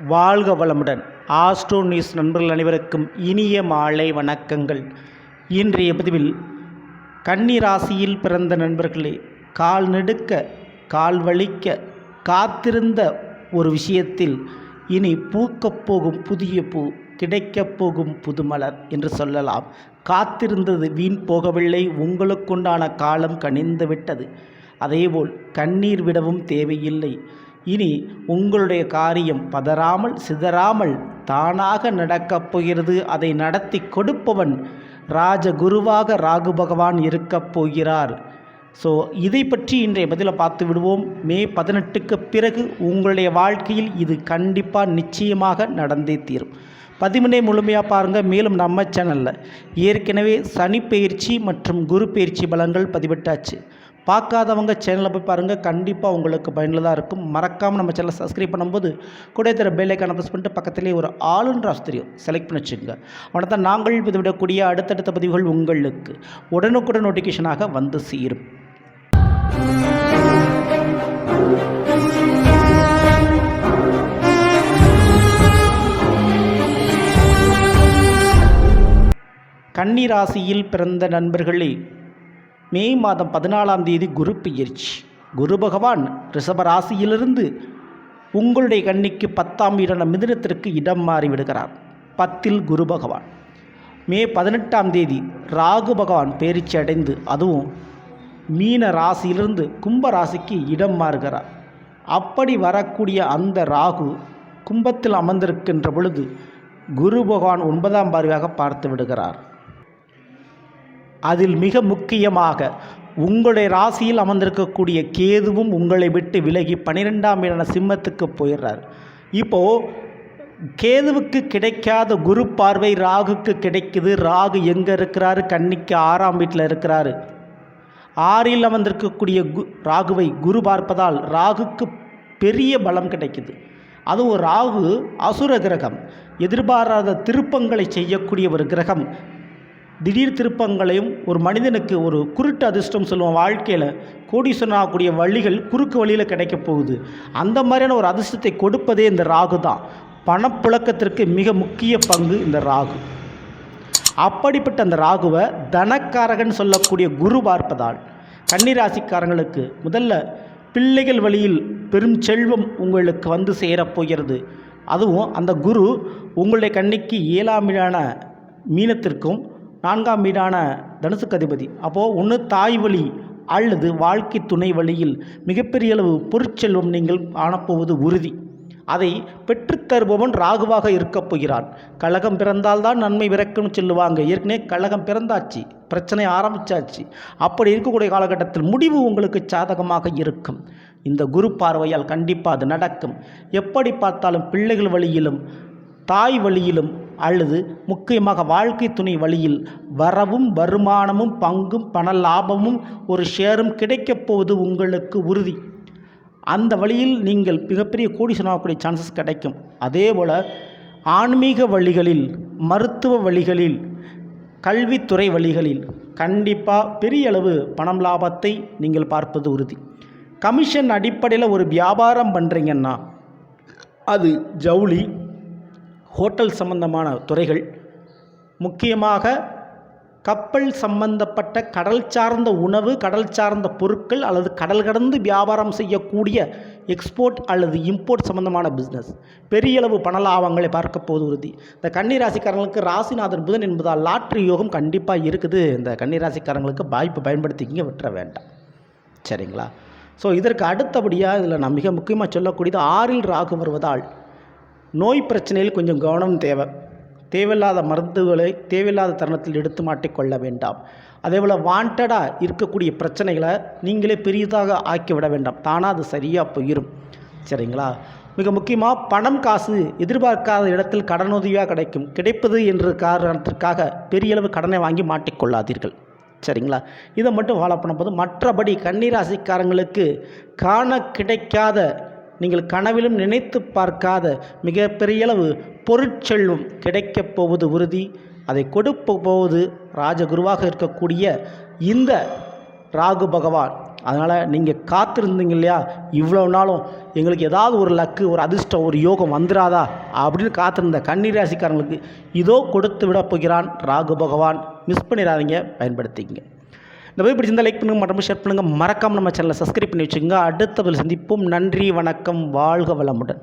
வாழ்க வளமுடன். Astro news நண்பர்கள் அனைவருக்கும் இனிய மாலை வணக்கங்கள். இன்றைய பதிவில் கன்னி ராசியில் பிறந்த நண்பர்களே, கால் நெடுக்க கால் வலிக்க காத்திருந்த ஒரு விஷயத்தில் இனி பூக்கப் போகும் புதிய பூ, கிடைக்கப் போகும் புதுமலர் என்று சொல்லலாம். காத்திருந்தது வீண் போகவில்லை, உங்களுக்குண்டான காலம் கனிந்து விட்டது. அதேபோல் கண்ணீர் விடவும் தேவையில்லை. இனி உங்களுடைய காரியம் பதறாமல் சிதறாமல் தானாக நடக்கப் போகிறது. அதை நடத்தி கொடுப்பவன் ராஜகுருவாக ராகு பகவான் இருக்கப் போகிறார். ஸோ இதை பற்றி இன்றைய பதிலை பார்த்து விடுவோம். மே 18க்கு பிறகு உங்களுடைய வாழ்க்கையில் இது கண்டிப்பாக நிச்சயமாக நடந்தே தீரும். 13 முழுமையாக பாருங்கள். மேலும் நம்ம சேனலில் ஏற்கனவே சனி பயிற்சி மற்றும் குரு பயிற்சி பலன்கள் பதிவிட்டாச்சு. பார்க்காதவங்க சேனலில் போய் பாருங்கள், கண்டிப்பாக உங்களுக்கு பயனுள்ளதாக இருக்கும். மறக்காமல் நம்ம சேனலை சப்ஸ்கிரைப் பண்ணும்போது கூட தர பெல் ஐக்கானை ப்ரெஸ் பண்ணிட்டு பக்கத்திலே ஒரு ஆளுன்ற ஆஸ்திரியம் செலக்ட் பண்ணி வச்சுக்கோங்க. அவனை தான் நாங்கள் பதிவிடக்கூடிய அடுத்தடுத்த பதிவுகள் உங்களுக்கு உடனுக்குடன் நோட்டிஃபிகேஷனாக வந்து சேரும். கன்னி ராசியில் பிறந்த நண்பர்களே, மே மாதம் 14ஆம் தேதி குரு பெயர்ச்சி. குரு பகவான் ரிஷப ராசியிலிருந்து உங்களுடைய கன்னிக்கு 10ஆம் வீடான மிதுனத்திற்கு இடம் மாறிவிடுகிறார். 10இல் குரு பகவான். மே 18ஆம் தேதி ராகு பகவான் பெயர்ச்சி அடைந்து அதுவும் மீன ராசியிலிருந்து கும்ப ராசிக்கு இடம் மாறுகிறார். அப்படி வரக்கூடிய அந்த ராகு கும்பத்தில் அமர்ந்திருக்கின்ற பொழுது குரு பகவான் 9ஆம் பார்வையாக பார்த்து விடுகிறார். அதில் மிக முக்கியமாக உங்களுடைய ராசியில் அமர்ந்திருக்கக்கூடிய கேதுவும் உங்களை விட்டு விலகி 12ஆம் வீடான சிம்மத்துக்கு போயிடுறார். இப்போது கேதுவுக்கு கிடைக்காத குரு பார்வை ராகுக்கு கிடைக்குது. ராகு எங்கே இருக்கிறாரு? கன்னிக்கு 6ஆம் வீட்டில் இருக்கிறாரு. 6இல் அமர்ந்திருக்கக்கூடிய ராகுவை குரு பார்ப்பதால் ராகுக்கு பெரிய பலம் கிடைக்குது. அதுவும் ராகு அசுர கிரகம், எதிர்பாராத திருப்பங்களை செய்யக்கூடிய ஒரு கிரகம். திடீர் திருப்பங்களையும் ஒரு மனிதனுக்கு ஒரு குருட்டு அதிர்ஷ்டம் சொல்லுவோம். வாழ்க்கையில் கோடீஸ்வரன் ஆகக்கூடிய வழிகள் குறுக்கு வழியில் கிடைக்க போகுது. அந்த மாதிரியான ஒரு அதிர்ஷ்டத்தை கொடுப்பதே இந்த ராகு தான். பணப்புழக்கத்திற்கு மிக முக்கிய பங்கு இந்த ராகு. அப்படிப்பட்ட அந்த ராகுவை தனக்காரகன் சொல்லக்கூடிய குரு பார்ப்பதால் கன்னிராசிக்காரங்களுக்கு முதல்ல பிள்ளைகள் வழியில் பெரும் செல்வம் உங்களுக்கு வந்து சேரப்போகிறது. அதுவும் அந்த குரு உங்களுடைய கன்னிக்கு 7ஆம் வீடான மீனத்திற்கும் 4ஆம் வீடான தனுசுக்கு அதிபதி. அப்போது ஒன்று தாய் வழி அல்லது வாழ்க்கை துணை வழியில் மிகப்பெரிய அளவு பொருட்செல்வம் நீங்கள் காணப்போவது உறுதி. அதை பெற்றுத்தருபவன் ராகுவாக இருக்கப் போகிறான். கழகம் பிறந்தால்தான் நன்மை பிறக்கும்னு சொல்லுவாங்க. ஏற்கனவே கழகம் பிறந்தாச்சு, பிரச்சனை ஆரம்பித்தாச்சு. அப்படி இருக்கக்கூடிய காலகட்டத்தில் முடிவு உங்களுக்கு சாதகமாக இருக்கும். இந்த குரு பார்வையால் கண்டிப்பாக அது நடக்கும். எப்படி பார்த்தாலும் பிள்ளைகள் வழியிலும் தாய் வழியிலும் அல்லது முக்கியமாக வாழ்க்கை துணை வழியில் வரவும் வருமானமும் பங்கும் பண லாபமும் ஒரு ஷேரும் கிடைக்கப் போவது உங்களுக்கு உறுதி. அந்த வழியில் நீங்கள் மிகப்பெரிய கோடீஸ்வரனாகக்கூடிய சான்சஸ் கிடைக்கும். அதே போல் ஆன்மீக வழிகளில், மருத்துவ வழிகளில், கல்வித்துறை வழிகளில் கண்டிப்பாக பெரிய அளவு பணம் லாபத்தை நீங்கள் பார்ப்பது உறுதி. கமிஷன் அடிப்படையில் ஒரு வியாபாரம் பண்ணுறீங்கன்னா அது ஜவுளி, ஹோட்டல் சம்பந்தமான துறைகள், முக்கியமாக கப்பல் சம்பந்தப்பட்ட கடல் சார்ந்த உணவு, கடல் சார்ந்த பொருட்கள் அல்லது கடல் கடந்து வியாபாரம் செய்யக்கூடிய எக்ஸ்போர்ட் அல்லது இம்போர்ட் சம்பந்தமான பிஸ்னஸ் பெரிய அளவு பண லாபங்களை பார்க்க போது உறுதி. இந்த கன்னிராசிக்காரங்களுக்கு ராசிநாதன் புதன் என்பதால் லாட்ரி யோகம் கண்டிப்பாக இருக்குது. இந்த கன்னிராசிக்காரங்களுக்கு வாய்ப்பு பயன்படுத்திக்கிங்க, விட்டுற வேண்டாம். சரிங்களா? ஸோ இதற்கு அடுத்தபடியாக இதில் நான் மிக முக்கியமாக சொல்லக்கூடியது 6இல் ராகு வருவதால் நோய் பிரச்சனையில் கொஞ்சம் கவனம் தேவை. தேவையில்லாத மருந்துகளை தேவையில்லாத தருணத்தில் எடுத்து மாட்டிக்கொள்ள வேண்டாம். அதேபோல் வாண்டடாக இருக்கக்கூடிய பிரச்சனைகளை நீங்களே பெரியதாக ஆக்கிவிட வேண்டாம். தானாக அது சரியாக போயிடும். சரிங்களா? மிக முக்கியமாக பணம் காசு எதிர்பார்க்காத இடத்தில் கடனுதவியாக கிடைக்கும். கிடைப்பது என்ற காரணத்திற்காக பெரிய அளவு கடனை வாங்கி மாட்டிக்கொள்ளாதீர்கள். சரிங்களா? இதை மட்டும் ஃபாலோ பண்ணும்போது மற்றபடி கன்னிராசிக்காரங்களுக்கு காண கிடைக்காத, நீங்கள் கனவிலும் நினைத்து பார்க்காத மிகப்பெரிய அளவு பொருட்செல்வம் கிடைக்கப் போவது உறுதி. அதை கொடுக்க போவது ராஜகுருவாக இருக்கக்கூடிய இந்த ராகு பகவான் அதனால் நீங்கள் காத்திருந்தீங்க இல்லையா, இவ்வளோ நாளும் எங்களுக்கு ஏதாவது ஒரு லக்கு, ஒரு அதிர்ஷ்டம், ஒரு யோகம் வந்துடாதா அப்படின்னு காத்திருந்த கன்னி ராசிக்காரங்களுக்கு இதோ கொடுத்து விட போகிறான் ராகு பகவான். மிஸ் பண்ணிடாதீங்க, பயன்படுத்திக்கங்க. இந்த வீடியோ பிடிச்சிருந்தால் லைக் பண்ணுங்கள், மற்றும் ஷேர் பண்ணுங்கள். மறக்காமல் நம்ம சேனலை சப்ஸ்கிரைப் பண்ணி வச்சுக்கோங்க. அடுத்த பதில் சந்திப்போம். நன்றி, வணக்கம், வாழ்க வளமுடன்.